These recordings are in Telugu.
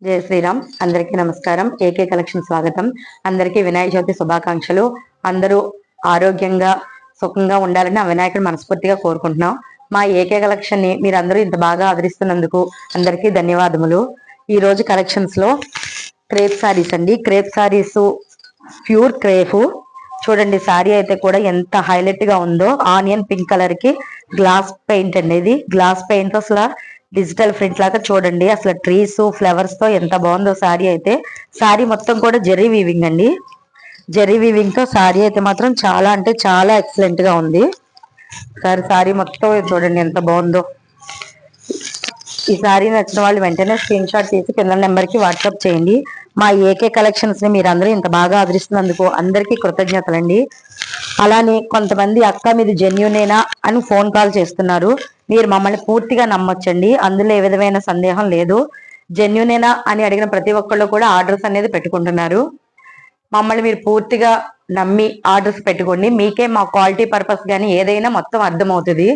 జై శ్రీరామ్. అందరికీ నమస్కారం. ఏకే కలెక్షన్ స్వాగతం. అందరికీ వినాయక చవితి శుభాకాంక్షలు. అందరూ ఆరోగ్యంగా సుఖంగా ఉండాలని ఆ వినాయకుడు మనస్ఫూర్తిగా కోరుకుంటున్నాం. మా ఏకే కలెక్షన్ ని మీరందరూ ఇంత బాగా ఆదరిస్తున్నందుకు అందరికీ ధన్యవాదములు. ఈ రోజు కలెక్షన్స్ లో క్రేప్ సారీస్ అండి. Crepe saris pure crepe. చూడండి, సారీ అయితే కూడా ఎంత హైలైట్ గా ఉందో. ఆనియన్ పింక్ కలర్ కి గ్లాస్ పెయింట్ అండి. ఇది గ్లాస్ పెయింట్ అసలు డిజిటల్ ప్రింట్ లాగా చూడండి. అసలు ట్రీస్ ఫ్లవర్స్ తో ఎంత బాగుందో సారీ అయితే. సారీ మొత్తం కూడా జెర్రీ వీవింగ్ అండి. జెర్రీ వీవింగ్ తో సారీ అయితే మాత్రం చాలా అంటే చాలా ఎక్సలెంట్ గా ఉంది. సారీ మొత్తం చూడండి ఎంత బాగుందో. ఈ సారీ నచ్చిన వాళ్ళు వెంటనే స్క్రీన్ షాట్ తీసి కింద నెంబర్ కి వాట్సాప్ చేయండి. మా ఏకే కలెక్షన్స్ ని మీరందరూ ఇంత బాగా ఆదరిస్తున్నందుకు అందరికీ కృతజ్ఞతలండి. అలానే కొంతమంది అక్క మీది జెన్యూనేనా అని ఫోన్ కాల్ చేస్తున్నారు. మీరు మమ్మల్ని పూర్తిగా నమ్మొచ్చండి, అందులో ఏ విధమైన సందేహం లేదు. జెన్యూనేనా అని అడిగిన ప్రతి ఒక్కళ్ళు కూడా ఆర్డర్స్ అనేది పెట్టుకుంటున్నారు. మమ్మల్ని మీరు పూర్తిగా నమ్మి ఆర్డర్స్ పెట్టుకోండి. మీకే మా క్వాలిటీ పర్పస్ కానీ ఏదైనా మొత్తం అర్థమవుతుంది.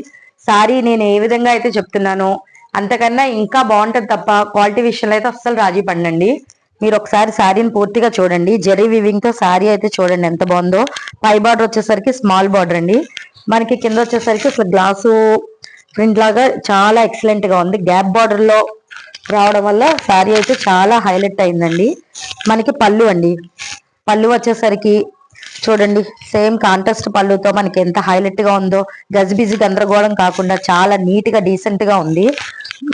సారీ నేను ఏ విధంగా అయితే చెప్తున్నానో అంతకన్నా ఇంకా బాగుంటది తప్ప క్వాలిటీ విషయంలో అయితే అస్సలు రాజీ పడండి. మీరు ఒకసారి శారీని పూర్తిగా చూడండి. జెరీ వివింగ్ తో శారీ అయితే చూడండి ఎంత బాగుందో. పై బార్డర్ వచ్చేసరికి స్మాల్ బార్డర్ అండి. మనకి కింద వచ్చేసరికి అసలు గ్లాసు ప్రింట్ లాగా చాలా ఎక్సలెంట్ గా ఉంది. గ్యాప్ బార్డర్ లో రావడం వల్ల శారీ అయితే చాలా హైలైట్ అయిందండి. మనకి పళ్ళు అండి. పళ్ళు వచ్చేసరికి చూడండి, సేమ్ కాంట్రాస్ట్ పళ్ళుతో మనకి ఎంత హైలైట్ గా ఉందో. గజిబిజి గందరగోళం కాకుండా చాలా నీట్ గా డీసెంట్ గా ఉంది.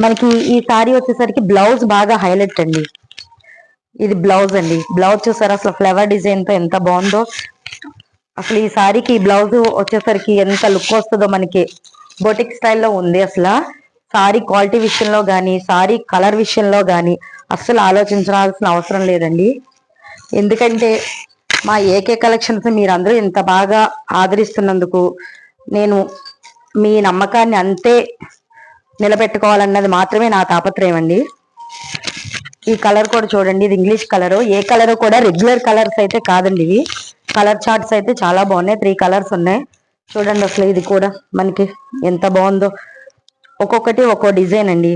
మనకి ఈ శారీ వచ్చేసరికి బ్లౌజ్ బాగా హైలైట్ అండి. ఇది బ్లౌజ్ అండి. బ్లౌజ్ చూసారు అసలు ఫ్లవర్ డిజైన్ తో ఎంత బాగుందో. అసలు ఈ శారీకి బ్లౌజ్ వచ్చేసరికి ఎంత లుక్ వస్తుందో. మనకి బొటిక్ స్టైల్లో ఉంది. అసలు సారీ క్వాలిటీ విషయంలో కానీ సారీ కలర్ విషయంలో కానీ అస్సలు ఆలోచించాల్సిన అవసరం లేదండి. ఎందుకంటే మా ఏకే కలెక్షన్స్ మీరందరూ ఇంత బాగా ఆదరిస్తున్నందుకు నేను మీ నమ్మకాన్ని అంతే నిలబెట్టుకోవాలన్నది మాత్రమే నా తాపత్రయం అండి. ఈ కలర్ కూడా చూడండి, ఇది ఇంగ్లీష్ కలర్. ఏ కలర్ కూడా రెగ్యులర్ కలర్స్ అయితే కాదండి. ఇవి కలర్ చార్ట్స్ అయితే చాలా బాగున్నాయి. 3 కలర్స్ ఉన్నాయి చూడండి. అసలు ఇది కూడా మనకి ఎంత బాగుందో. ఒక్కొక్కటి ఒక్కో డిజైన్ అండి.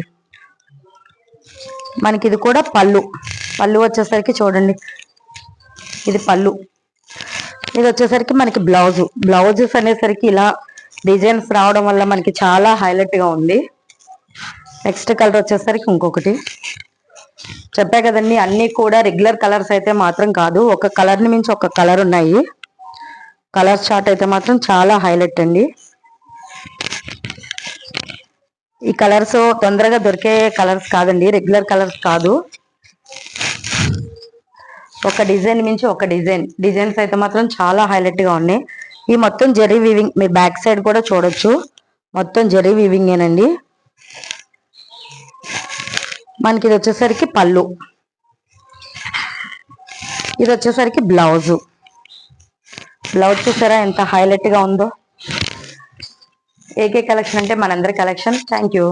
మనకి ఇది కూడా పళ్ళు. పళ్ళు వచ్చేసరికి చూడండి, ఇది పళ్ళు. ఇది వచ్చేసరికి మనకి బ్లౌజ్. బ్లౌజెస్ అనేసరికి ఇలా డిజైన్స్ రావడం వల్ల మనకి చాలా హైలైట్ గా ఉంది. నెక్స్ట్ కలర్ వచ్చేసరికి ఇంకొకటి. చెప్పా కదండి, అన్ని కూడా రెగ్యులర్ కలర్స్ అయితే మాత్రం కాదు. ఒక కలర్ ని మించి ఒక కలర్ ఉన్నాయి. కలర్ చార్ట్ అయితే మాత్రం చాలా హైలైట్ అండి. ఈ కలర్స్ తొందరగా దొరికే కలర్స్ కాదండి, రెగ్యులర్ కలర్స్ కాదు. ఒక డిజైన్ మించి ఒక డిజైన్స్ అయితే మాత్రం చాలా హైలైట్ గా ఉన్నాయి. ఈ మొత్తం జెర్రీ వీవింగ్. మీ బ్యాక్ సైడ్ కూడా చూడొచ్చు, మొత్తం జెర్రీ వీవింగ్ ఏనండి. మనకి ఇది వచ్చేసరికి పళ్ళు. ఇది వచ్చేసరికి బ్లౌజ్. బ్లౌజ్ చూసారా ఎంత హైలైట్ గా ఉందో. ఏకే కలెక్షన్ అంటే మనందరి కలెక్షన్. Thank you.